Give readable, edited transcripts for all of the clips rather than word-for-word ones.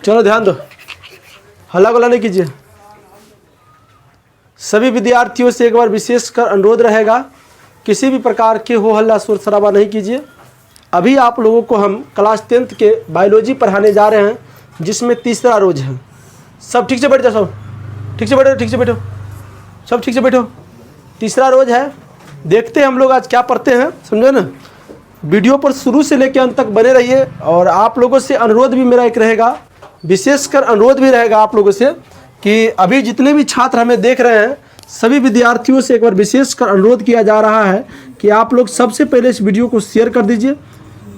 चलो ध्यान दो, हल्ला गुल्ला नहीं कीजिए। सभी विद्यार्थियों से एक बार विशेषकर अनुरोध रहेगा, किसी भी प्रकार के हो हल्ला शोर शराबा नहीं कीजिए। अभी आप लोगों को हम क्लास 10th के बायोलॉजी पढ़ाने जा रहे हैं, जिसमें तीसरा रोज है। सब ठीक से बैठ जाओ, सब ठीक से बैठो, ठीक से बैठो, सब ठीक से बैठो। तीसरा रोज है, देखते हैं हम लोग आज क्या पढ़ते हैं, समझो ना। वीडियो पर शुरू से लेकर अंत तक बने रहिए। और आप लोगों से अनुरोध भी मेरा एक रहेगा, विशेषकर अनुरोध भी रहेगा आप लोगों से कि अभी जितने भी छात्र हमें देख रहे हैं, सभी विद्यार्थियों से एक बार विशेषकर अनुरोध किया जा रहा है कि आप लोग सबसे पहले इस वीडियो को शेयर कर दीजिए,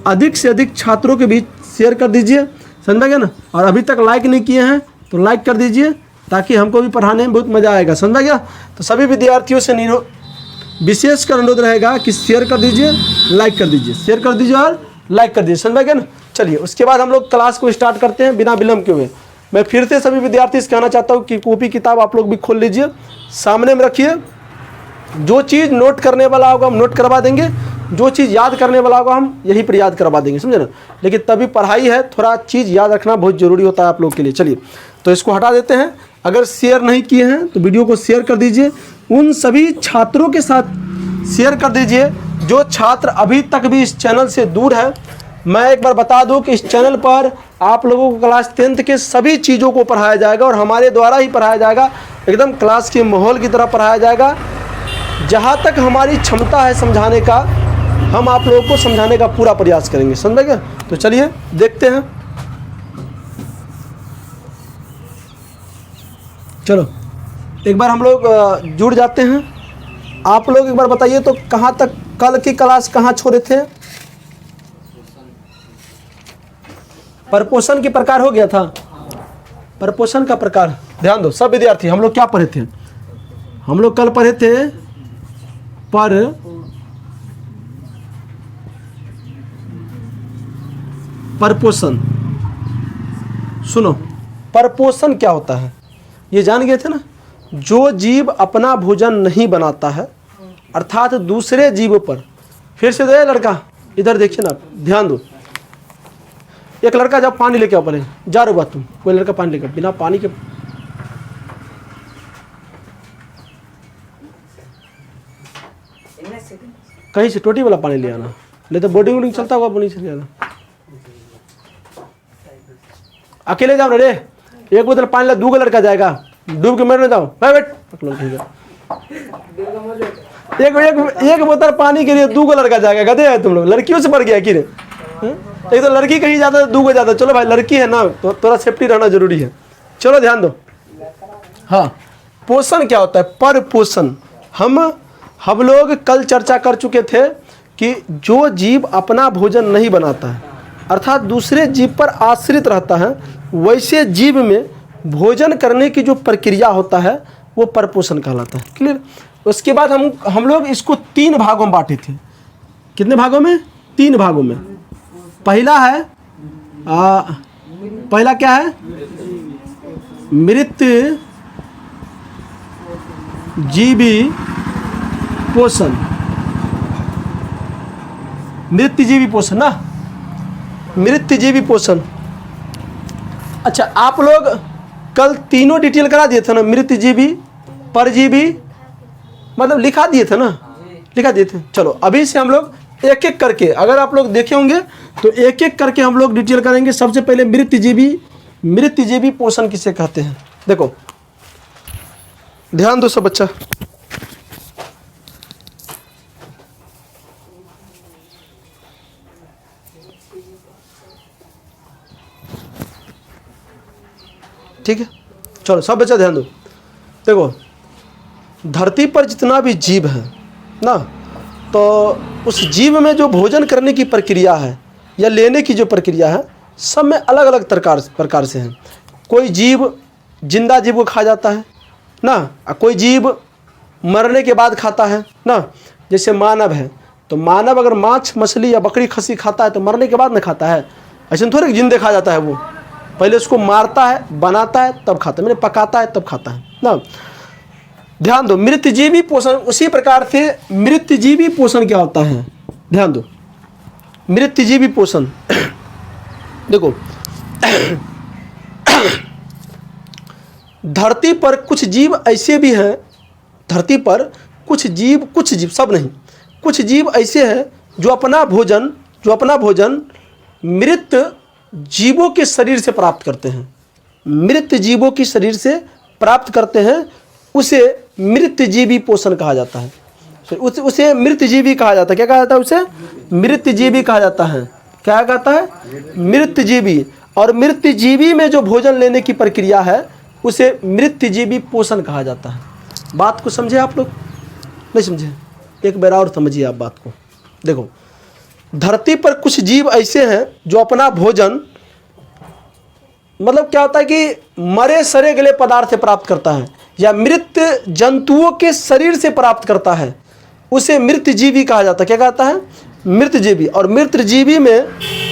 अधिक से अधिक छात्रों के बीच शेयर कर दीजिए, समझा गया ना। और अभी तक लाइक नहीं किए हैं तो लाइक कर दीजिए, ताकि हमको भी पढ़ाने में बहुत मज़ा आएगा, समझा गया। तो सभी विद्यार्थियों से विशेषकर अनुरोध रहेगा कि शेयर कर दीजिए, लाइक कर दीजिए, शेयर कर दीजिए और लाइक कर दीजिए, समझा गया ना। चलिए उसके बाद हम लोग क्लास को स्टार्ट करते हैं बिना विलम्ब के हुए। मैं फिर से सभी विद्यार्थी से कहना चाहता हूँ कि कॉपी किताब आप लोग भी खोल लीजिए, सामने में रखिए। जो चीज़ नोट करने वाला होगा हम नोट करवा देंगे, जो चीज़ याद करने वाला होगा हम यहीं पर याद करवा देंगे, समझे ना। लेकिन तभी पढ़ाई है, थोड़ा चीज़ याद रखना बहुत ज़रूरी होता है आप लोग के लिए। चलिए तो इसको हटा देते हैं। अगर शेयर नहीं किए हैं तो वीडियो को शेयर कर दीजिए, उन सभी छात्रों के साथ शेयर कर दीजिए जो छात्र अभी तक भी इस चैनल से दूर है। मैं एक बार बता दूं कि इस चैनल पर आप लोगों को क्लास 10th के सभी चीज़ों को पढ़ाया जाएगा और हमारे द्वारा ही पढ़ाया जाएगा, एकदम क्लास के माहौल की तरह पढ़ाया जाएगा। जहाँ तक हमारी क्षमता है समझाने का, हम आप लोगों को समझाने का पूरा प्रयास करेंगे, समझ गए। तो चलिए देखते हैं। चलो एक बार हम लोग जुड़ जाते हैं। आप लोग एक बार बताइए तो कहाँ तक कल की क्लास कहाँ छोड़े थे? परपोषण के प्रकार हो गया था। परपोषण का प्रकार ध्यान दो सब विद्यार्थी। हम लोग क्या पढ़े थे? हम लोग कल पढ़े थे परपोषण। सुनो, परपोषण क्या होता है ये जान गए थे ना। जो जीव अपना भोजन नहीं बनाता है, अर्थात दूसरे जीवों पर। फिर से दे लड़का, इधर देखिए ना, ध्यान दो। एक लड़का जब पानी लेके आओ, पहले जा रहे हो तुम, कोई लड़का पानी लेकर, बिना पानी के कहीं से टोटी वाला पानी ले आना, नहीं तो बोर्डिंग वोडिंग चलता होगा, नहीं चल जाना। अकेले जाओ रे, एक बोतल पानी ला, 2 लड़का जाएगा, डूब के मरने जाओ, बैठ। ठीक है, एक बोतल पानी के लिए 2 लड़का जाएगा, गधे है तुम लोग। लड़कियों से बढ़ गया कि रे? एक तो लड़की कहीं जाता है, 2 जाता। चलो भाई लड़की है ना, तो थोड़ा सेफ्टी रहना जरूरी है। चलो ध्यान दो। हाँ, पोषण क्या होता है? पर पोषण हम लोग कल चर्चा कर चुके थे कि जो जीव अपना भोजन नहीं बनाता है, अर्थात दूसरे जीव पर आश्रित रहता है, वैसे जीव में भोजन करने की जो प्रक्रिया होता है वो परपोषण कहलाता है। क्लियर? उसके बाद हम लोग इसको 3 भागों में बांटे थे। कितने भागों में? 3 भागों में। पहला है पहला क्या है? मृत जीवी पोषण। मृत जीवी पोषण ना, मृत जीवी पोषण। अच्छा, आप लोग कल तीनों डिटेल करा दिए थे ना, मृत जीवी, परजीवी, मतलब लिखा दिए थे ना, लिखा दिए थे। चलो अभी से हम लोग एक एक करके, अगर आप लोग देखे होंगे तो एक एक करके हम लोग डिटेल करेंगे। सबसे पहले मृत जीवी पोषण किसे कहते हैं? देखो ध्यान दो सब बच्चा। ठीक है, चलो सब बच्चा ध्यान दो। देखो धरती पर जितना भी जीव है ना, तो उस जीव में जो भोजन करने की प्रक्रिया है या लेने की जो प्रक्रिया है, सब में अलग अलग प्रकार से है। कोई जीव जिंदा जीव को खा जाता है ना, कोई जीव मरने के बाद खाता है ना। जैसे मानव है, तो मानव अगर मांस मछली या बकरी खस्सी खाता है तो मरने के बाद न खाता है, ऐसे थोड़े जिंदे खा जाता है। वो पहले उसको मारता है, बनाता है, तब खाता है, मैंने पकाता है तब खाता है ना। ध्यान दो, मृतजीवी पोषण। उसी प्रकार से मृतजीवी पोषण क्या होता है? ध्यान दो, मृतजीवी पोषण। देखो धरती पर कुछ जीव ऐसे भी हैं, धरती पर कुछ जीव सब नहीं, कुछ जीव ऐसे हैं जो अपना भोजन मृत जीवों के शरीर से प्राप्त करते हैं, मृत जीवों की शरीर से प्राप्त करते हैं। उसे मृतजीवी पोषण कहा जाता है, उसे मृतजीवी कहा जाता है। क्या कहा जाता है? उसे मृतजीवी कहा जाता है। क्या कहता है? मृतजीवी। और मृतजीवी में जो भोजन लेने की प्रक्रिया है उसे मृतजीवी पोषण कहा जाता है। बात को समझे आप लोग? नहीं समझे? एक बार और समझिए आप बात को। देखो, धरती पर कुछ जीव ऐसे हैं जो अपना भोजन, मतलब क्या होता है कि मरे सरे गले पदार्थ से प्राप्त करता है या मृत जंतुओं के शरीर से प्राप्त करता है, उसे मृतजीवी कहा जाता है। क्या कहता है? मृतजीवी। और मृतजीवी में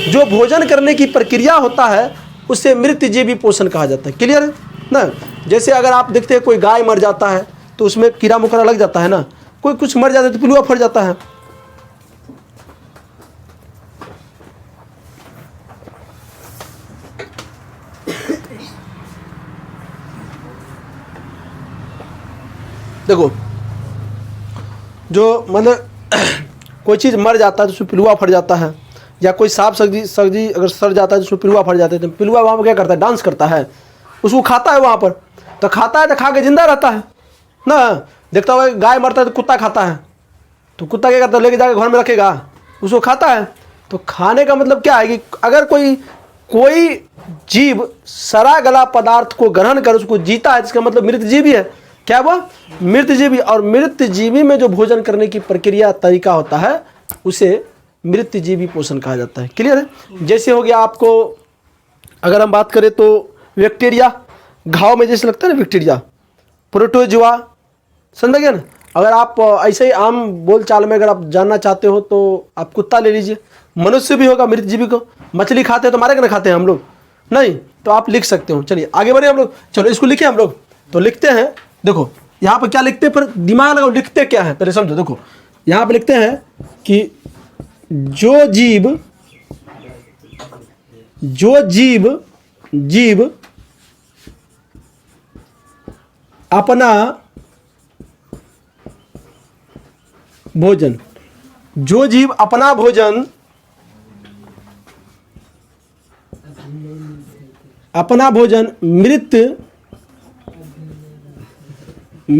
जो भोजन करने की प्रक्रिया होता है उसे मृतजीवी पोषण कहा जाता है। क्लियर है ना? जैसे अगर आप देखते हैं कोई गाय मर जाता है तो उसमें कीड़ा मकोड़ा लग जाता है ना, कोई कुछ मर जाता है तो पिलुआ फट जाता है। देखो, जो मतलब कोई चीज़ मर जाता है तो उसमें पिलुआ फट जाता है, या कोई सांप सब्जी अगर सड़ जाता है तो उसमें पिलुआ फट जाते हैं, तो पिलुआ वहाँ पर क्या करता है? डांस करता है, उसको खाता है वहाँ पर, तो खाता है तो खा के जिंदा रहता है ना। देखता होगा गाय मरता है तो कुत्ता खाता है, तो कुत्ता क्या करता है? लेके जाकर घर में रखेगा, उसको खाता है। तो खाने का मतलब क्या है कि अगर कोई जीव सड़ा गला पदार्थ को ग्रहण कर उसको जीता है, इसका मतलब मृतजीवी है। क्या वो? मृतजीवी। और मृतजीवी में जो भोजन करने की प्रक्रिया तरीका होता है उसे मृतजीवी पोषण कहा जाता है। क्लियर है? जैसे हो गया आपको, अगर हम बात करें तो बैक्टीरिया, घाव में जैसे लगता है ना बैक्टीरिया, प्रोटोजुआ, समझ गया ना? अगर आप ऐसे ही आम बोल चाल में अगर आप जानना चाहते हो तो आप कुत्ता ले लीजिए। मनुष्य भी होगा मृतजीवी को। मछली खाते हैं तो मारे के ना खाते हैं हम लोग? नहीं, तो आप लिख सकते हो। चलिए आगे बढ़े हम लोग। चलो इसको लिखे हम लोग, तो लिखते हैं। देखो यहाँ पर क्या लिखते हैं, पर दिमाग लगाओ, लिखते क्या है पहले समझो। देखो यहाँ पर लिखते हैं कि जो जीव अपना भोजन, जो जीव अपना भोजन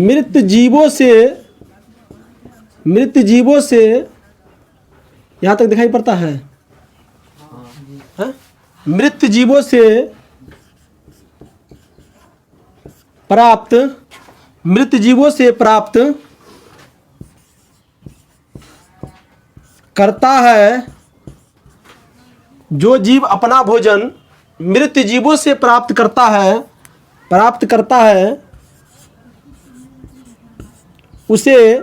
मृत जीवों से यहाँ तक दिखाई पड़ता है, मृत जीवों से प्राप्त करता है। जो जीव अपना भोजन मृत जीवों से प्राप्त करता है उसे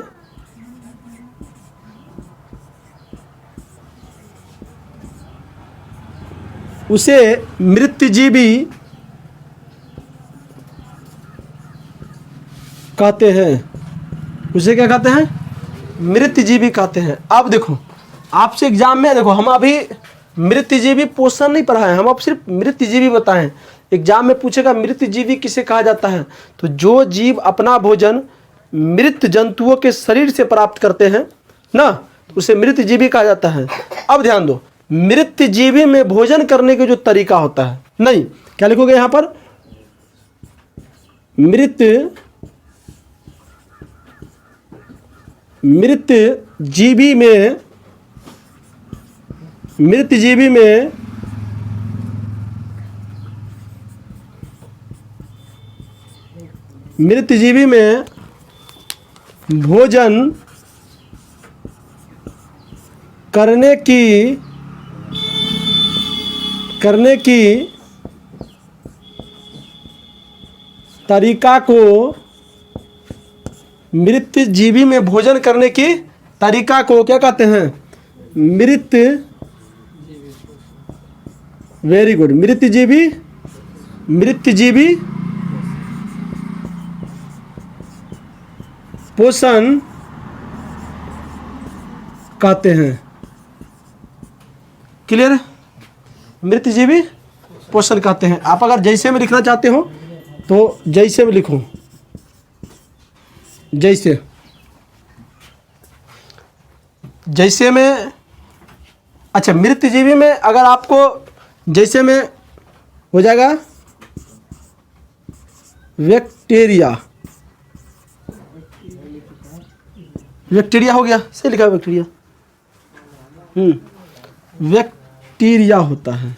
मृतजीवी कहते हैं। उसे क्या कहते हैं? मृतजीवी कहते हैं। अब देखो आपसे एग्जाम में, देखो हम अभी मृतजीवी पोषण नहीं पढ़ाए, हम अब सिर्फ मृतजीवी बताएं। एग्जाम में पूछेगा मृतजीवी किसे कहा जाता है, तो जो जीव अपना भोजन मृत जंतुओं के शरीर से प्राप्त करते हैं ना, उसे मृतजीवी कहा जाता है। अब ध्यान दो, मृतजीवी में भोजन करने का जो तरीका होता है, नहीं क्या लिखोगे यहां पर? मृतजीवी में भोजन करने की तरीका को मृतजीवी में भोजन करने की तरीका को क्या कहते हैं? वेरी गुड, मृतजीवी पोषण कहते हैं। क्लियर? मृतजीवी पोषण कहते हैं। आप अगर जैसे में लिखना चाहते हो तो जैसे में लिखूं, जैसे में, अच्छा मृतजीवी में अगर आपको जैसे में हो जाएगा बैक्टीरिया, बैक्टीरिया हो गया, सही लिखा है बैक्टीरिया। बैक्टीरिया होता है,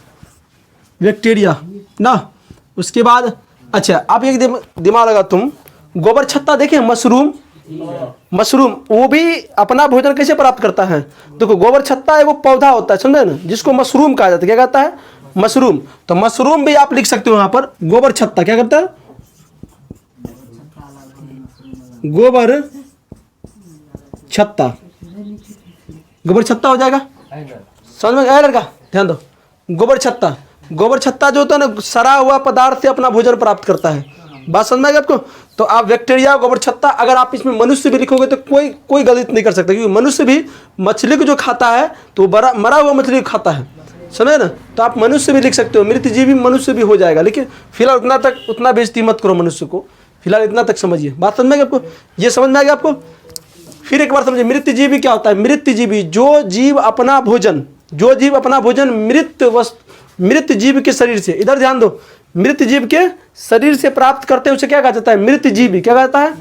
बैक्टीरिया ना। उसके बाद अच्छा आप एक दिमाग लगा तुम, गोबर छत्ता देखे, मशरूम, मशरूम वो भी अपना भोजन कैसे प्राप्त करता है। देखो गोबर छत्ता है वो पौधा होता है, समझे ना, जिसको मशरूम कहा जाता है। क्या कहता है, मशरूम। तो मशरूम भी आप लिख सकते हो यहाँ पर। गोबर छत्ता क्या करता है, गोबर छत्ता, गोबर छत्ता हो जाएगा। समझ में आया लड़का, ध्यान दो। गोबर छत्ता, गोबर छत्ता जो होता है ना, सड़ा हुआ पदार्थ से अपना भोजन प्राप्त करता है। बात समझ में आ गई आपको। तो आप बैक्टीरिया, गोबर छत्ता, अगर आप इसमें मनुष्य भी लिखोगे तो कोई गलत नहीं कर सकता, क्योंकि मनुष्य भी मछली को जो खाता है तो मरा हुआ मछली को खाता है, समझे ना। तो आप मनुष्य भी लिख सकते हो, मृतजीवी मनुष्य भी हो जाएगा। लेकिन फिलहाल उतना बेइज्जती मत करो मनुष्य को, फिलहाल इतना तक समझिए। बात समझ में आ गई आपको, ये समझ में आ गया आपको। फिर एक बार समझिए, मृतजीवी क्या होता है। मृतजीवी जो जीव अपना भोजन मृत जीव के शरीर से, इधर ध्यान दो, मृत जीव के शरीर से प्राप्त करते हैं उसे क्या कहा जाता है, मृतजीवी। क्या कहता है,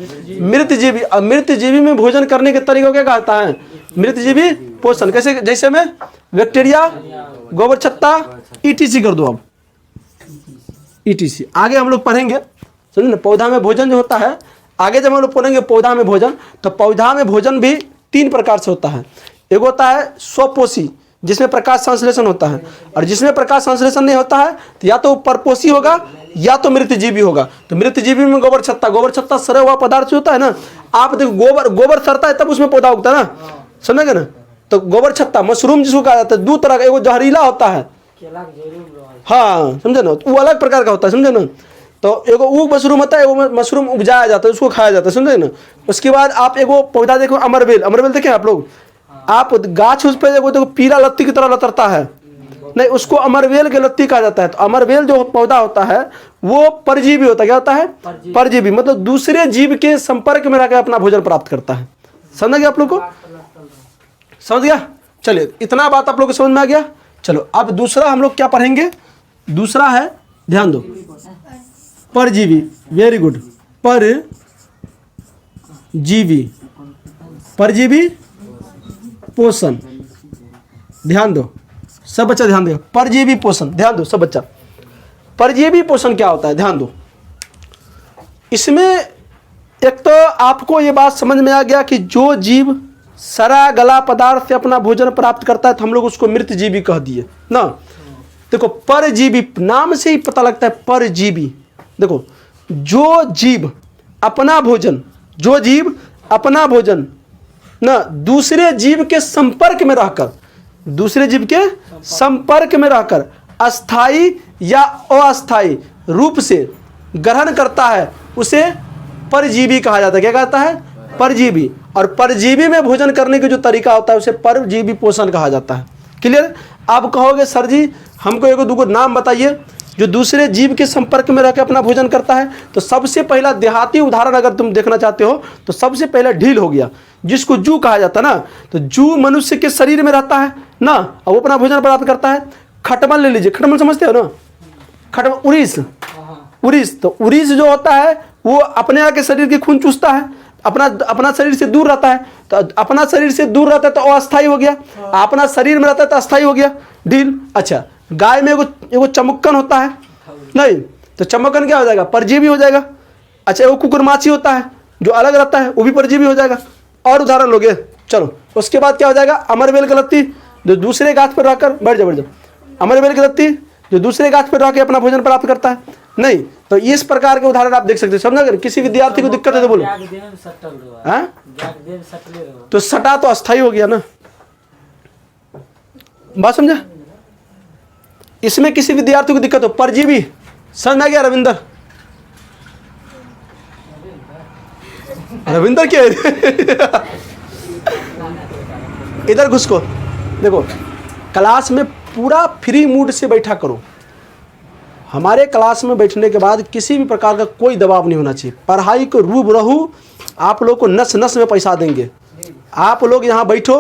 मृतजीवी। और मृतजीवी में भोजन करने के तरीके को क्या कहता है, मृतजीवी पोषण। कैसे, जैसे में बैक्टीरिया, गोबर छत्ता, ईटीसी कर दो अब, ईटीसी। आगे हम लोग पढ़ेंगे, समझे ना, पौधा में भोजन जो होता है। आगे जब हम लोग पढ़ेंगे पौधा में भोजन, तो पौधा में भोजन भी 3 प्रकार से होता है। एक होता है स्वपोषी, जिसमें प्रकाश संश्लेषण होता है, और जिसमें प्रकाश संश्लेषण नहीं होता है तो या तो परपोषी होगा या तो मृतजीवी होगा। तो मृतजीवी में गोबर छत्ता सड़ा हुआ पदार्थ होता है ना। आप देखो गोबर सड़ता है तब उसमें पौधा उगता है ना, समझेंगे ना। तो गोबर छत्ता, मशरूम जिसको कहा जाता है, 2 तरह का, एगो जहरीला होता है, हाँ समझे ना, वो अलग प्रकार का होता है, समझे ना। तो एगो उग मशरूम होता है, एगो मशरूम उपजाया जाता है, उसको खाया जाता है, समझे ना। उसके बाद आप एगो पौधा देखो, अमरबेल देखे आप लोग, आप गाछ उस पर देखो पीला लत्ती की तरह लतरता है, नहीं, उसको अमरवेल के लत्ती कहा जाता है। तो अमरवेल जो पौधा होता है वो परजीवी होता है। क्या होता है, परजीवी, मतलब दूसरे जीव के संपर्क में रहकर अपना भोजन प्राप्त करता है। समझ गया आप लोग को, समझ गया। चलिए इतना बात आप लोग को समझ में आ गया। चलो अब दूसरा हम लोग क्या पढ़ेंगे, दूसरा है, ध्यान दो, परजीवी। वेरी गुड, परजीवी पोषण। ध्यान दो सब बच्चा, ध्यान दो, परजीवी पोषण, ध्यान दो सब बच्चा। परजीवी पोषण क्या होता है, ध्यान दो। इसमें एक तो आपको ये बात समझ में आ गया कि जो जीव सड़ा गला पदार्थ से अपना भोजन प्राप्त करता है तो हम लोग उसको मृतजीवी कह दिए ना। देखो परजीवी, नाम से ही पता लगता है परजीवी। देखो जो जीव अपना भोजन ना दूसरे जीव के संपर्क में रहकर अस्थाई या अस्थाई रूप से ग्रहण करता है, उसे परजीवी कहा जाता है। क्या कहता है, परजीवी। और परजीवी में भोजन करने का जो तरीका होता है उसे परजीवी पोषण कहा जाता है। क्लियर। आप कहोगे सर जी हमको एगो दूगो नाम बताइए जो दूसरे जीव के संपर्क में रहकर अपना भोजन करता है। तो सबसे पहला देहाती उदाहरण अगर तुम देखना चाहते हो तो सबसे पहला ढील हो गया, जिसको जू कहा जाता है ना। तो जू मनुष्य के शरीर में रहता है ना, और वो अपना भोजन प्राप्त करता है। खटमल ले लीजिए, खटमल समझते हो ना, खटमल, उड़ीस। तो उड़ीस जो होता है वो अपने आके शरीर के खून चूसता है, अपना शरीर से दूर रहता है। तो अपना शरीर से दूर रहता है तो अस्थाई हो गया, अपना शरीर में रहता है तो अस्थाई हो गया, ढील। अच्छा गाय में एगो चमक्कन होता है, नहीं, तो चमक्कन क्या हो जाएगा, परजीवी हो जाएगा। अच्छा एगो कुकुरमाची होता है जो अलग रहता है, वो भी परजीवी हो जाएगा। और उदाहरण लोगे, चलो उसके बाद क्या हो जाएगा, अमरबेल की लत्ती जो दूसरे गाछ पर रहकर, बैठ जाओ, अमरबेल की लत्ती जो दूसरे गाछ पर रहकर अपना भोजन प्राप्त करता है। नहीं, तो इस प्रकार के उदाहरण आप देख सकते हो। समझा, किसी विद्यार्थी को दिक्कत है तो बोलो। तो सटा तो अस्थाई हो गया ना, बात समझा। इसमें किसी विद्यार्थी को दिक्कत हो, परजीवी, समझ में आ गया। रविंदर क्या है इधर घुस को। देखो क्लास में पूरा फ्री मूड से बैठा करो, हमारे क्लास में बैठने के बाद किसी भी प्रकार का कोई दबाव नहीं होना चाहिए। पढ़ाई को रूबरू आप लोग को नस नस में पैसा देंगे। आप लोग यहाँ बैठो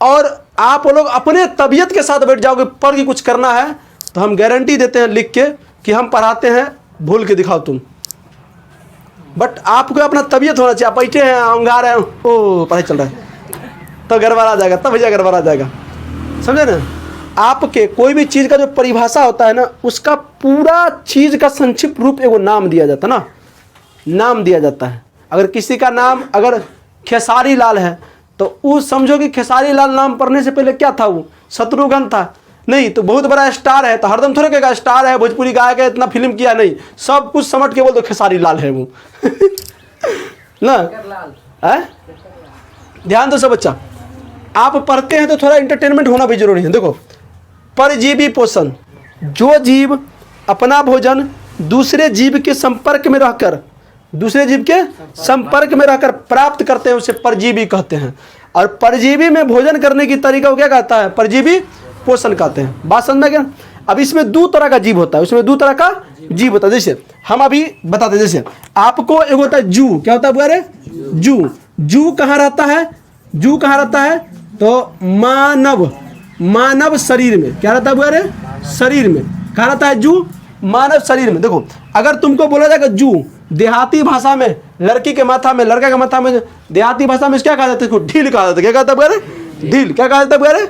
और आप लोग अपने तबीयत के साथ बैठ जाओगे, पढ़ के कुछ करना है तो हम गारंटी देते हैं लिख के कि हम पढ़ाते हैं, भूल के दिखाओ तुम। बट आपको अपना तबीयत होना चाहिए। आप बैठे हैं, अंगार रहे हैं, ओ पढ़ाई चल रहा है, तो गड़बड़ा जाएगा, तब भैया गड़बड़ा जाएगा। समझे ना? आपके कोई भी चीज़ का जो परिभाषा होता है ना, उसका पूरा चीज़ का संक्षिप्त रूप एगो नाम दिया जाता है ना, नाम दिया जाता है। अगर किसी का नाम अगर खेसारी लाल है तो वो समझो कि खेसारी लाल नाम पढ़ने से पहले क्या था, वो शत्रुघ्न था। नहीं तो बहुत बड़ा स्टार है तो हरदम थोड़े कहेगा स्टार है, भोजपुरी गायक है, इतना फिल्म किया, नहीं, सब कुछ समझ के बोल दो खेसारी लाल है वो। ना है? ध्यान दो सब बच्चा, आप पढ़ते हैं तो थोड़ा इंटरटेनमेंट होना भी जरूरी है। देखो, परजीवी पोषण, जो जीव अपना भोजन दूसरे जीव के संपर्क में रहकर प्राप्त करते हैं उसे परजीवी कहते हैं। और परजीवी में भोजन करने की तरीका को क्या कहता है? परजीवी पोषण कहते हैं। बात समझ में क्या? अब इसमें दो तरह का जीव होता है, उसमें दो तरह का जीव होता है। जैसे हम अभी बताते हैं, जैसे आपको एक होता है जू, क्या होता है बुआरे? जू कहाँ रहता है? जू कहाँ रहता है? तो मानव शरीर में। क्या रहता है बुआरे? शरीर में। कहाँ रहता है जू? मानव शरीर में। देखो, अगर तुमको बोला जाएगा जू, देहाती भाषा में लड़की के माथा में, लड़का के माथा में, देहाती भाषा में क्या कहा जाता है? ढील कहा जाता है। क्या कहता है बुआरे? ढील। क्या कहा जाता है बुआरे?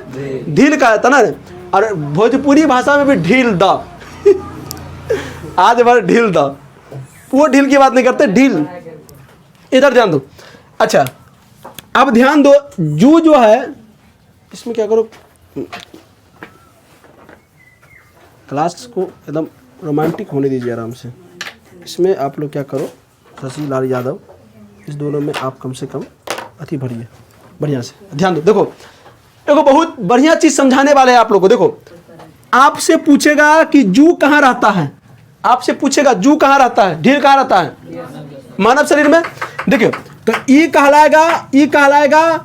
ढील कहा जाता है ना। और भोजपुरी भाषा में भी ढील दा। आज भर ढील दा, वो ढील की बात नहीं करते, ढील। इधर ध्यान दो। अच्छा, अब ध्यान दो, जू जो है, इसमें क्या करो, क्लास को एकदम रोमांटिक होने दीजिए आराम से। इसमें आप लोग क्या करो, शशि लाल यादव, इस दोनों में आप कम से कम अति भरिए बढ़िया से। ध्यान दो। देखो बहुत बढ़िया चीज समझाने वाले हैं आप लोग को। देखो, आपसे पूछेगा कि जू कहाँ रहता है, आपसे पूछेगा जू कहाँ रहता है, ढील कहाँ रहता है? मानव शरीर में। देखिए, तो ई कहलाएगा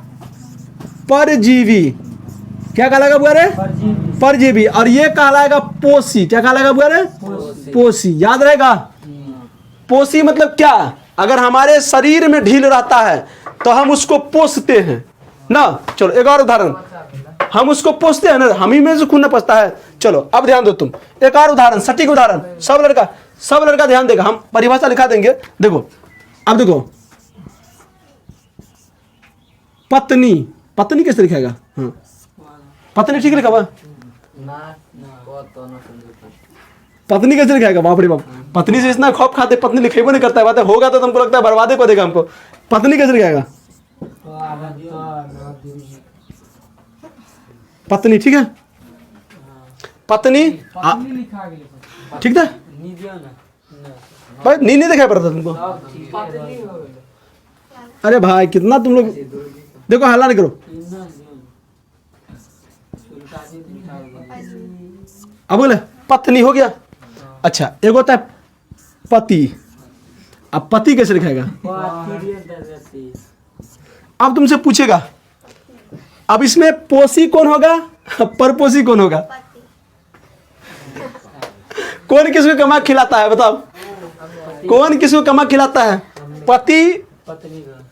परजीवी। क्या कहलाएगा बुआरे? परजीवी। और ये कहलाएगा पोषी। क्या कहलाएगा बुआरे? पोषी। याद रहेगा? पोषी मतलब क्या? अगर हमारे शरीर में ढील रहता है तो हम उसको पोषते हैं ना। चलो एक और उदाहरण, हम उसको पोषते हैं ना, हम ही में से खून न पचता है। चलो अब ध्यान दो तुम, एक और उदाहरण, सटीक उदाहरण, सब लड़का ध्यान देगा, हम परिभाषा लिखा देंगे। देखो, अब देखो, पत्नी कैसे लिखेगा? हाँ, पत्नी ठीक लिखा हुआ? पत्नी कैसे लिखाएगा? बाप रे बाप, पत्नी से इतना खौफ खाते, पत्नी लिखेबो नहीं करता है। बात है, होगा तो तुमको लगता है बर्बादे को देगा हमको। पत्नी कैसे लिखाएगा? पत्नी। ठीक है, पत्नी ठीक था भाई, नहीं दिखाई पड़ता तुमको? अरे भाई कितना तुम लोग, देखो हल्ला नहीं करो। अब बोले पत्नी हो गया। अच्छा, एक होता है पति। अब पति कैसे लिखाएगा? अब तुमसे पूछेगा, अब इसमें पोषी कौन होगा, परपोषी कौन होगा? कौन किसको कमा खिलाता है? बताओ, कौन किसको कमा खिलाता है? पति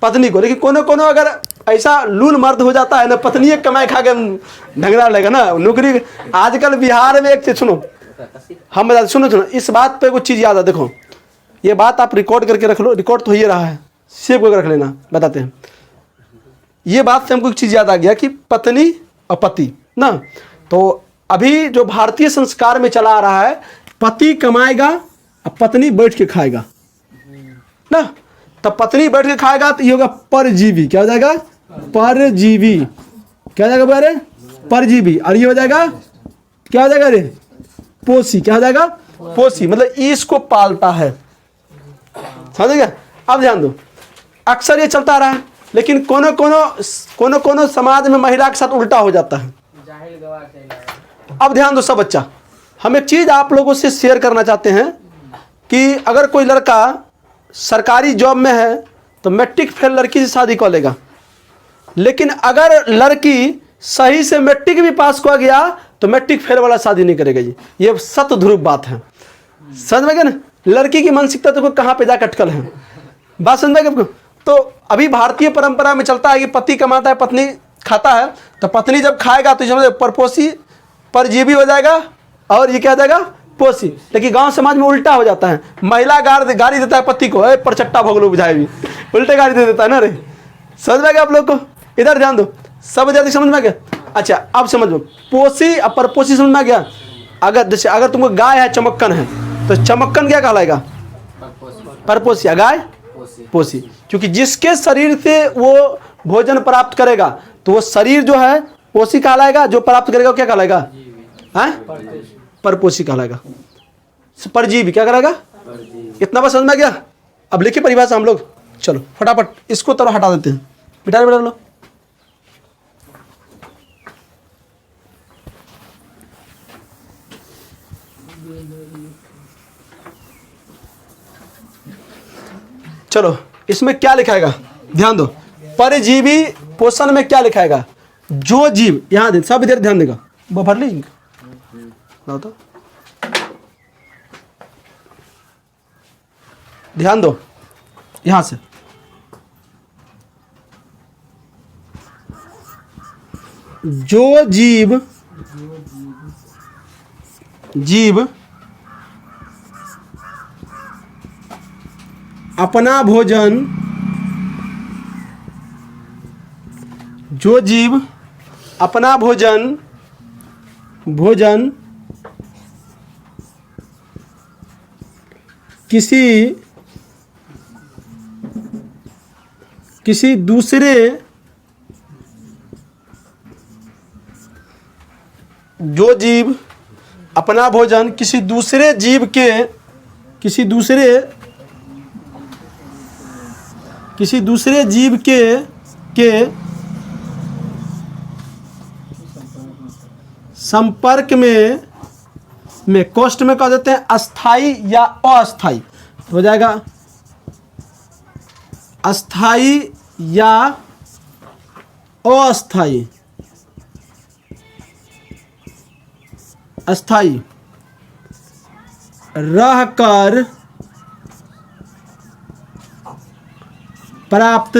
पत्नी को। लेकिन कोनो अगर ऐसा लूल मर्द हो जाता है ना, पत्नी कमाई खा के ढंगरा लगेगा ना नौकरी। आजकल बिहार में एक चीज सुनो, हम बता, सुनो, इस बात पे कुछ चीज याद है। देखो, ये बात आप रिकॉर्ड करके रख लो, रिकॉर्ड तो हो ही रहा है, सेव करके रख लेना। बताते हैं, ये बात से हमको एक चीज याद आ गया कि पत्नी और पति ना, तो अभी जो भारतीय संस्कार में चला आ रहा है, पति कमाएगा और पत्नी बैठ के खाएगा ना। तो पत्नी बैठ के खाएगा तो ये होगा परजीवी। क्या हो जाएगा? परजीवी। क्या हो जाएगा बारे? परजीवी। और ये हो जाएगा, क्या हो जाएगा रे? पोषी। क्या हो जाएगा? पोषी। मतलब इसको पालता है। समझ गया? अब ध्यान दो, अक्सर ये चलता रहा है, लेकिन कोनो समाज में महिला के साथ उल्टा हो जाता है। अब ध्यान दो सब बच्चा, हम एक चीज आप लोगों से शेयर करना चाहते हैं कि अगर कोई लड़का सरकारी जॉब में है तो मैट्रिक फेल लड़की से शादी कर लेगा, लेकिन अगर लड़की सही से मैट्रिक भी पास कर गया तो मैट्रिक फेल वाला शादी नहीं करेगा जी। ये सत्य ध्रुव बात है। समझ में गया ना, लड़की की मानसिकता तो कहाँ पे जाकर अटकल है, बात समझ में गया। तो अभी भारतीय परंपरा में चलता है कि पति कमाता है पत्नी खाता है, तो पत्नी जब खाएगा तो समझ परपोषी परजीवी हो जाएगा और ये क्या हो जाएगा पोषी। लेकिन गांव समाज में उल्टा हो जाता है, महिला गाड़ी देता है पति को, परचट्टा भोगलो बुझाए भी, उल्टे गाड़ी दे देता है ना रे। समझ में गया आप लोग को, इधर ध्यान दो, सब जाति समझ में गया। अच्छा अब समझ लो पोषी और परपोषी समझ में गया। अगर जैसे अगर तुमको गाय है चमक्कन है तो चमक्कन क्या कहलाएगा परपोषी, गाय पोषी, क्योंकि जिसके शरीर से वो भोजन प्राप्त करेगा तो वो शरीर जो है पोषी कहलाएगा, जो प्राप्त करेगा वो क्या कहलाएगा परपोषी कहलाएगा, परजीवी क्या कहलाएगा। इतना बात समझ में गया। अब लिखिए परिभाषा हम लोग, चलो फटाफट इसको तरह हटा देते हैं, बिठा बेटा लो। चलो इसमें क्या लिखाएगा ध्यान दो, परजीवी पोषण में क्या लिखाएगा, जो जीव, यहां दे सब इधर ध्यान देगा, वो भर लेंगे तो ध्यान दो यहां से, जो जीव अपना भोजन, जो जीव अपना भोजन किसी दूसरे जो जीव अपना भोजन किसी दूसरे जीव के संपर्क में कोष्ठ में कह देते हैं अस्थाई या अस्थाई, हो जाएगा अस्थाई या अस्थाई। अस्थाई रहकर प्राप्त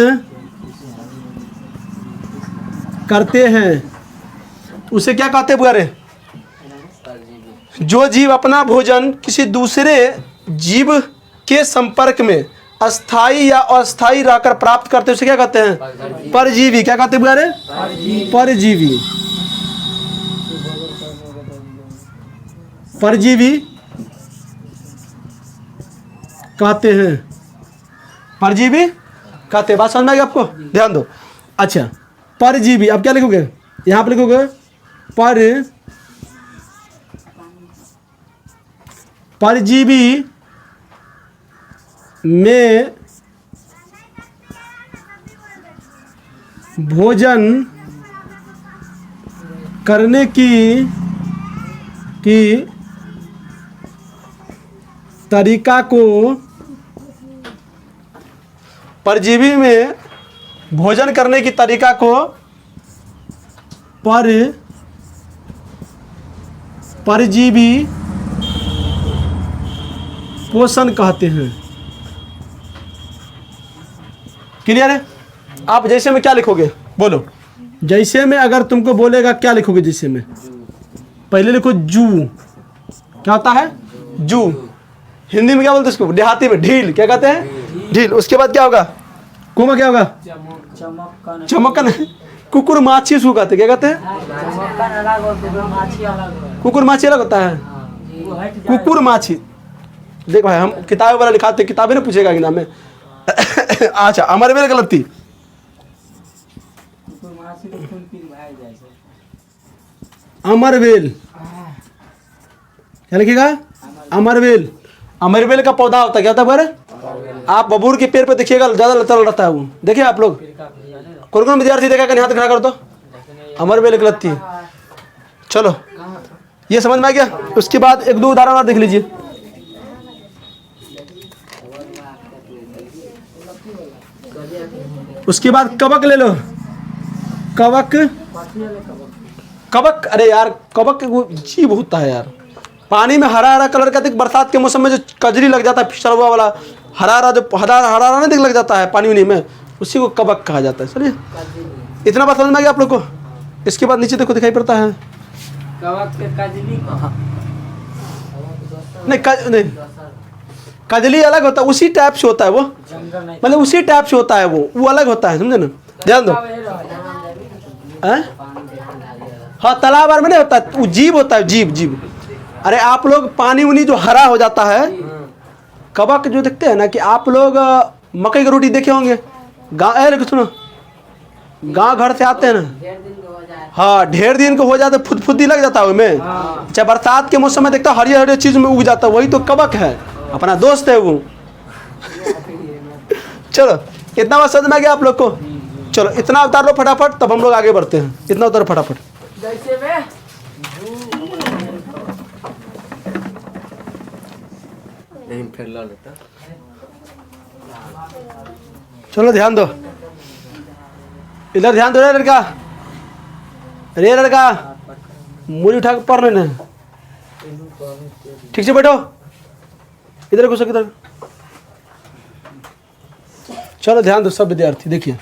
करते हैं, उसे क्या कहते हैं बुआरे, जो जीव अपना भोजन किसी दूसरे जीव के संपर्क में अस्थाई या अस्थाई रहकर प्राप्त करते हैं, उसे क्या कहते हैं परजीवी। क्या कहते हैं बुआरे परजीवी। परजीवी कहते हैं, परजीवी कहते हैं। बात समझ में आ गई आपको, ध्यान दो। अच्छा परजीवी, अब क्या लिखोगे, यहां पर लिखोगे परजीवी में भोजन करने की तरीका को, परजीवी में भोजन करने की तरीका को परजीवी पोषण कहते हैं। क्लियर है। आप जैसे में क्या लिखोगे बोलो, जैसे में अगर तुमको बोलेगा क्या लिखोगे, जैसे में पहले लिखो जू, क्या होता है जू, हिंदी में क्या बोलते हैं उसको, देहाती में ढील, क्या कहते हैं ढील। उसके बाद क्या होगा कुमा, क्या होगा चमक्कन, कुकुर माछी उसको कहते, क्या कहते हैं कुकुर माछी अलग होता है, कुकुर माछी। देख भाई हम किताबें वाला लिखाते, किताबें ना पूछेगा कि नाम में अच्छा अमरवेल गलती, अमरवेल क्या लिखेगा अमरवेल। अमरवेल का पौधा होता है, क्या होता है, आप बबूर के पेड़ पे देखिएगा ज्यादा लता रहता है वो, देखिए आप लोग कौन विद्यार्थी देखा कि हाथ खड़ा कर दो, अमरवेल की लत्ती। चलो ये समझ में आ गया। उसके बाद एक दो उदाहरण और देख लीजिए। उसके बाद कवक ले लो, कवक, अरे यार कवक जीव होता है यार, पानी में हरा हरा कलर का देख, बरसात के मौसम में जो कजरी लग जाता है, फिसलवा वाला हरा हरा, जो हरा हरा नहीं देख लग जाता है पानी उनी में, उसी को कबक कहा जाता है। चलिए इतना बात समझ में आ गया आप लोग को। इसके बाद नीचे देखो दिखाई पड़ता है नहीं, कजली अलग होता है, उसी टाइप से होता है वो, मतलब उसी टाइप से होता है वो अलग होता है, समझे ना, ध्यान दो। हाँ तालाब में नहीं होता है, वो जीव होता है, जीव जीव। अरे आप लोग पानी उनी जो हरा हो जाता है, कबक जो देखते हैं ना, कि आप लोग मकई की रोटी देखे होंगे गाँव, सुनो गाँव घर से आते हैं ना, हाँ ढेर दिन को हो जाता है, फुदफुदी लग जाता है उसमें। अच्छा बरसात के मौसम में देखता है हरी हरी चीज में उग जाता है, वही तो कबक है, अपना दोस्त है वो। चलो इतना बात समझ में आ गया आप लोग को। चलो इतना उतार लो फटाफट, तब हम लोग आगे बढ़ते हैं। इतना उतारो फटाफट। चलो ध्यान दो, इधर ध्यान दो रे लड़का, रे लड़का मुड़ी उठा के पढ़ लेना, ठीक से बैठो, इधर घुसो किधर। चलो ध्यान दो सब विद्यार्थी, देखिए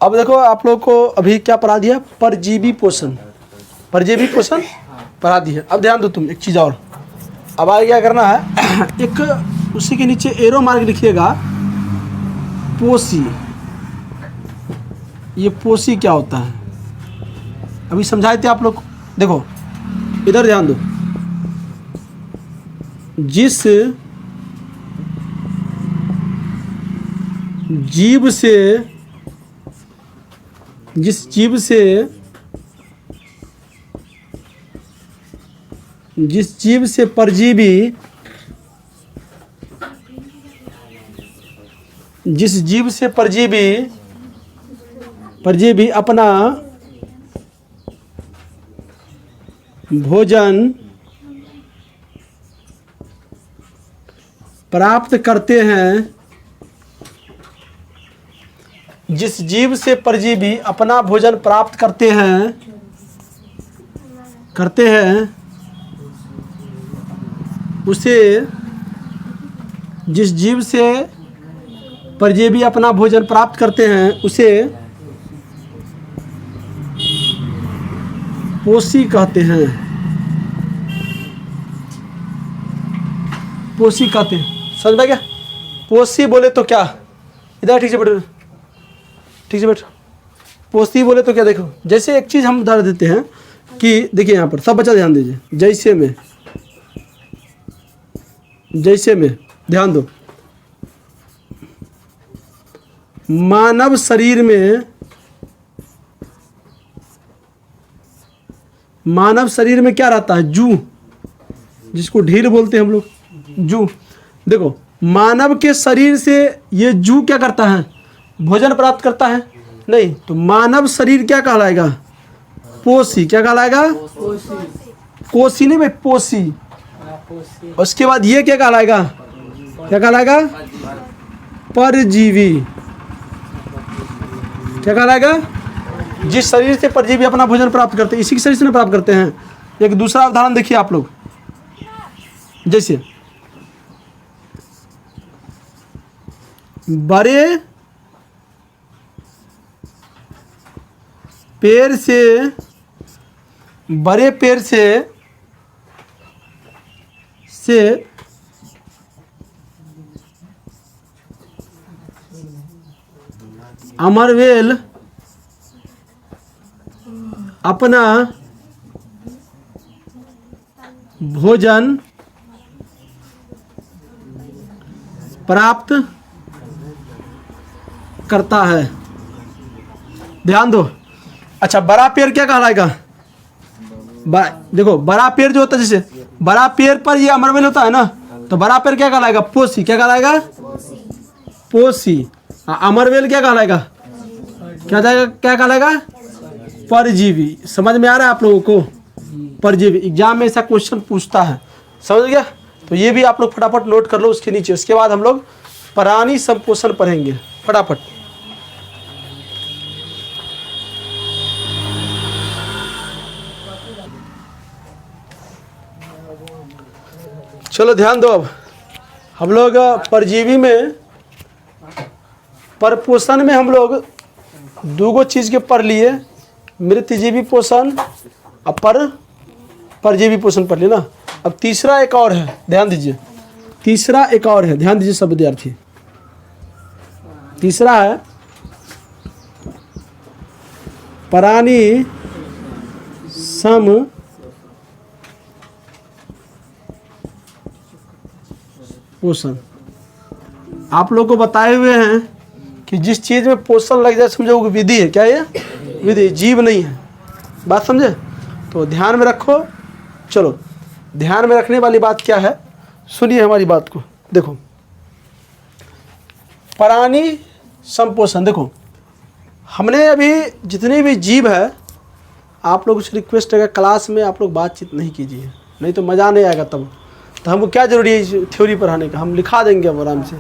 अब देखो आप लोग को अभी क्या पढ़ा दिया, परजीवी पोषण, परजीवी पोषण पढ़ा दिया। अब ध्यान दो तुम एक चीज़ और, अब आगे क्या करना है, एक उसी के नीचे एरो मार्क लिखिएगा, पोषी। ये पोषी क्या होता है अभी समझाए थे आप लोग को। देखो इधर ध्यान दो, जिस जीव से परजीवी, जिस जीव से परजीवी अपना भोजन प्राप्त करते हैं, जिस जीव से परजीवी अपना भोजन प्राप्त करते हैं उसे, जिस जीव से परजीवी अपना भोजन प्राप्त करते हैं उसे पोषी कहते हैं, पोषी कहते हैं। समझ में क्या, पोषी बोले तो क्या, इधर ठीक से बैठो, ठीक से बैठो। पोषी बोले तो क्या, देखो जैसे एक चीज़ हम उदाहरण देते हैं कि देखिए यहाँ पर सब बच्चा ध्यान दीजिए, जैसे में ध्यान दो, मानव शरीर में क्या रहता है, जू, जिसको ढील बोलते हैं हम लोग, जू। देखो मानव के शरीर से ये जू क्या करता है, भोजन प्राप्त करता है, नहीं तो मानव शरीर क्या कहलाएगा, पोषी। क्या कहलाएगा, कोशी नहीं भाई, पोषी। उसके बाद ये क्या कहलाएगा, परजीवी। क्या कहलाएगा, जिस शरीर से परजीवी अपना भोजन प्राप्त करते हैं, इसी के शरीर से प्राप्त करते हैं। एक दूसरा उदाहरण देखिए आप लोग, जैसे बड़े पेड़ से अमरवेल अपना भोजन प्राप्त करता है। ध्यान दो। अच्छा बड़ा पेड़ क्या कहलाएगा, देखो बड़ा पेड़ जो होता है, जैसे बड़ा पेड़ पर ये अमरवेल होता है ना, तो बड़ा पेड़ क्या कहलाएगा, पोषी। क्या कहलाएगा, पोषी। अमरवेल क्या कहलाएगा, क्या कहलाएगा, परजीवी। समझ में आ रहा है आप लोगों को, परजीवी। एग्जाम में ऐसा क्वेश्चन पूछता है, समझ गया। तो ये भी आप लोग फटाफट नोट कर लो उसके नीचे। उसके बाद हम लोग प्राणी संपोषण पढ़ेंगे फटाफट। चलो ध्यान दो। अब हम लोग परजीवी में, पर पोषण में हम लोग दो चीज़ के पढ़ लिए, मृतजीवी पोषण और परजीवी पोषण पढ़ लिए ना। अब तीसरा एक और है, ध्यान दीजिए। तीसरा एक और है, ध्यान दीजिए सब विद्यार्थी। तीसरा है प्राणी सम पोषण। आप लोग को बताए हुए हैं कि जिस चीज़ में पोषण लग जाए समझो वो विधि है। क्या ये विधि, जीव नहीं है। बात समझे? तो ध्यान में रखो। चलो ध्यान में रखने वाली बात क्या है, सुनिए हमारी बात को। देखो प्राणी संपोषण, देखो हमने अभी जितने भी जीव है, आप लोगों से रिक्वेस्ट है क्लास में आप लोग बातचीत नहीं कीजिए, नहीं तो मज़ा नहीं आएगा। तब तो हमको क्या ज़रूरी है थ्योरी पढ़ाने का, हम लिखा देंगे अब आराम से,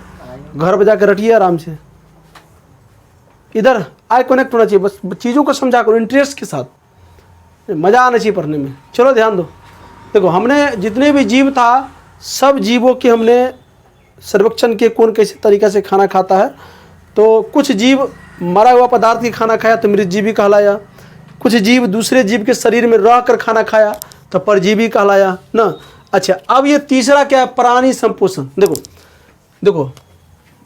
घर बजा कर रटिए आराम से। इधर आई कनेक्ट होना चाहिए, बस चीज़ों को समझा करो इंटरेस्ट के साथ, मज़ा आना चाहिए पढ़ने में। चलो ध्यान दो। देखो हमने जितने भी जीव था सब जीवों के हमने सर्वेक्षण के कौन कैसे तरीक़े से खाना खाता है। तो कुछ जीव मरा हुआ पदार्थ की खाना खाया तो मृतजीवी कहलाया, कुछ जीव दूसरे जीव के शरीर में रह कर खाना खाया तो परजीवी कहलाया ना। अच्छा अब ये तीसरा क्या है, प्राणी संपोषण। देखो देखो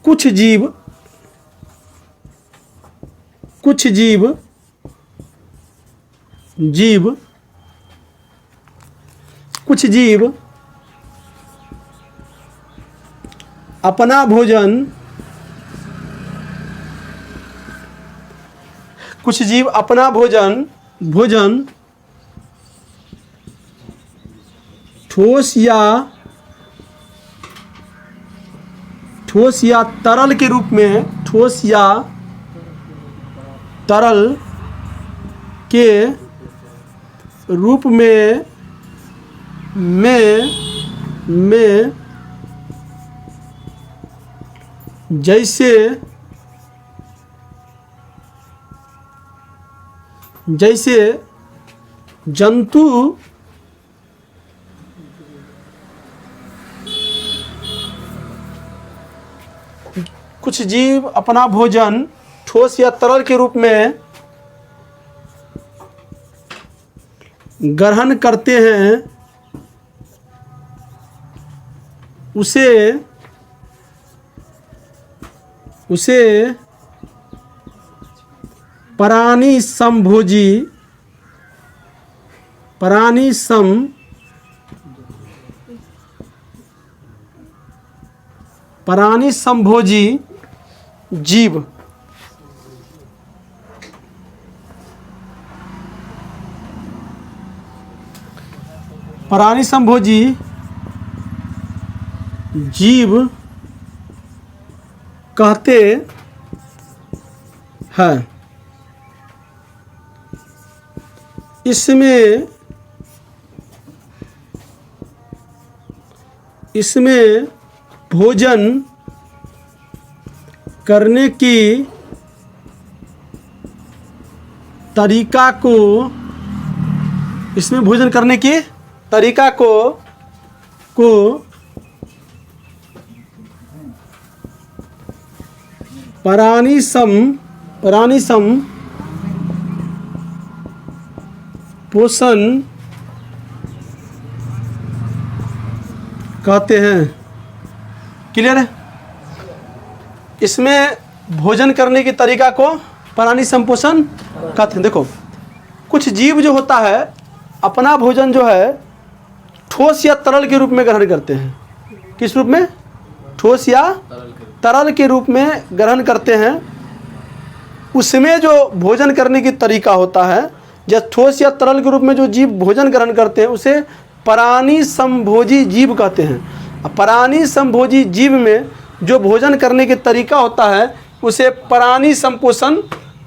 कुछ जीव कुछ जीव अपना भोजन, कुछ जीव अपना भोजन ठोस या तरल के रूप में, ठोस या तरल के रूप में जैसे जंतु कुछ जीव अपना भोजन ठोस या तरल के रूप में ग्रहण करते हैं, उसे प्राणी संभोजी जीव, प्राणी संभोजी जीव कहते हैं। इसमें भोजन करने की तरीका को, इसमें भोजन करने की तरीका को प्राणी सम पोषण कहते हैं। क्लियर है? इसमें भोजन करने की तरीका को प्राणी संपोषण कहते हैं। देखो कुछ जीव जो होता है अपना भोजन जो है ठोस या तरल के रूप में ग्रहण करते हैं। किस रूप में? ठोस या तरल के रूप में ग्रहण करते हैं। उसमें जो भोजन करने की तरीका होता है, जब ठोस या तरल के रूप में जो जीव भोजन ग्रहण करते हैं उसे प्राणी संभोजी जीव कहते हैं। प्राणी संभोजी जीव में जो भोजन करने के तरीका होता है उसे प्राणी संपोषण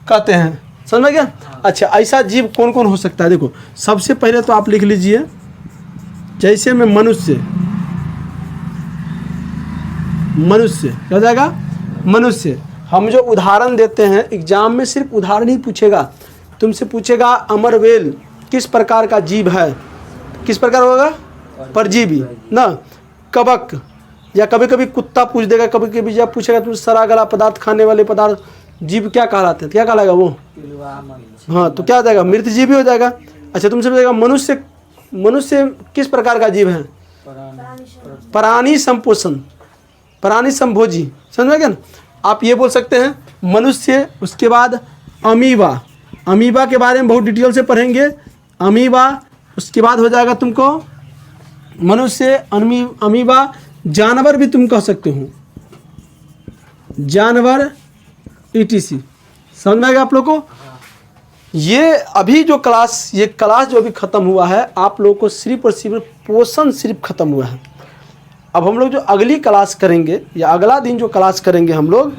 कहते हैं। समझ में गया? अच्छा ऐसा जीव कौन कौन हो सकता है? देखो सबसे पहले तो आप लिख लीजिए, जैसे में मनुष्य क्या हो जाएगा? मनुष्य। हम जो उदाहरण देते हैं एग्जाम में सिर्फ उदाहरण ही पूछेगा, तुमसे पूछेगा अमरवेल किस प्रकार का जीव है, किस प्रकार होगा? परजीवी ना। कवक, या कभी कभी कुत्ता पूछ देगा, कभी कभी जब पूछेगा तुम सड़ा गला पदार्थ खाने वाले पदार्थ जीव क्या कहलाते हैं, क्या कहलाएगा वो? हाँ, तो क्या हो जाएगा? मृत जीव ही हो जाएगा। अच्छा, तुमसे पूछेगा मनुष्य किस प्रकार का जीव है? प्राणी संपोषण, प्राणी संभोजी, समझ में गया ना? आप ये बोल सकते हैं मनुष्य। उसके बाद अमीबा, अमीबा के बारे में बहुत डिटेल से पढ़ेंगे। अमीबा, उसके बाद हो जाएगा तुमको मनुष्य, अमीबा, जानवर भी तुम कह सकते हो, जानवर ETC। समझ में आ गया आप लोग को? ये अभी जो क्लास, ये क्लास जो अभी ख़त्म हुआ है, आप लोगों को सिर्फ और सिर्फ पोषण सिर्फ ख़त्म हुआ है। अब हम लोग जो अगली क्लास करेंगे या अगला दिन जो क्लास करेंगे हम लोग,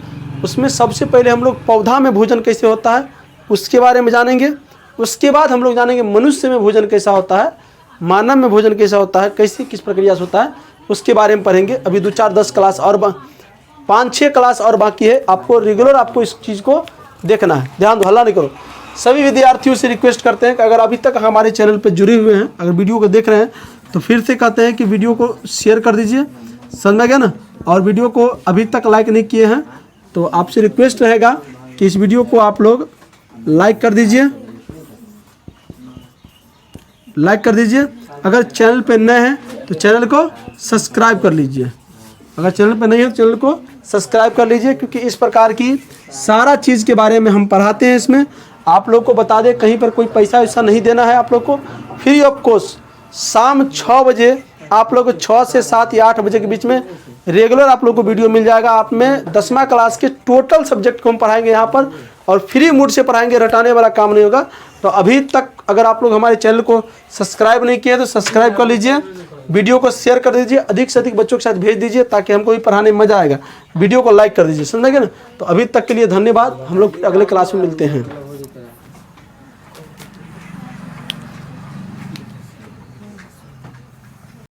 उसमें सबसे पहले हम लोग पौधा में भोजन कैसे होता है उसके बारे में जानेंगे। उसके बाद हम लोग जानेंगे मनुष्य में भोजन कैसा होता है, मानव में भोजन कैसा होता है, कैसे किस प्रक्रिया से होता है, उसके बारे में पढ़ेंगे। अभी 2 4 10 क्लास और 5 6 क्लास और बाकी है। आपको रेगुलर आपको इस चीज़ को देखना है। ध्यान दो, हल्ला नहीं करो। सभी विद्यार्थियों से रिक्वेस्ट करते हैं कि अगर अभी तक हमारे चैनल पर जुड़े हुए हैं, अगर वीडियो को देख रहे हैं, तो फिर से कहते हैं कि वीडियो को शेयर कर दीजिए, समझ में गया ना? और वीडियो को अभी तक लाइक नहीं किए हैं तो आपसे रिक्वेस्ट रहेगा कि इस वीडियो को आप लोग लाइक कर दीजिए, लाइक कर दीजिए। अगर चैनल पे नए हैं तो चैनल को सब्सक्राइब कर लीजिए। अगर चैनल पे नहीं है तो चैनल को सब्सक्राइब कर लीजिए, क्योंकि इस प्रकार की सारा चीज़ के बारे में हम पढ़ाते हैं। इसमें आप लोग को बता दें, कहीं पर कोई पैसा वैसा नहीं देना है आप लोग को, फ्री ऑफ कॉस्ट। शाम 6 बजे आप लोग को 6 से 7 या 8 बजे के बीच में रेगुलर आप लोग को वीडियो मिल जाएगा। आप में 10वां क्लास के टोटल सब्जेक्ट को हम पढ़ाएंगे यहाँ पर, और फ्री मूड से पढ़ाएंगे, रटाने वाला काम नहीं होगा। तो अभी तक अगर आप लोग हमारे चैनल को सब्सक्राइब नहीं किए तो सब्सक्राइब कर लीजिए, वीडियो को शेयर कर दीजिए, अधिक से अधिक बच्चों के साथ भेज दीजिए ताकि हमको भी पढ़ाने में मज़ा आएगा। वीडियो को लाइक कर दीजिए, समझेंगे ना? तो अभी तक के लिए धन्यवाद। हम लोग अगले क्लास में मिलते हैं।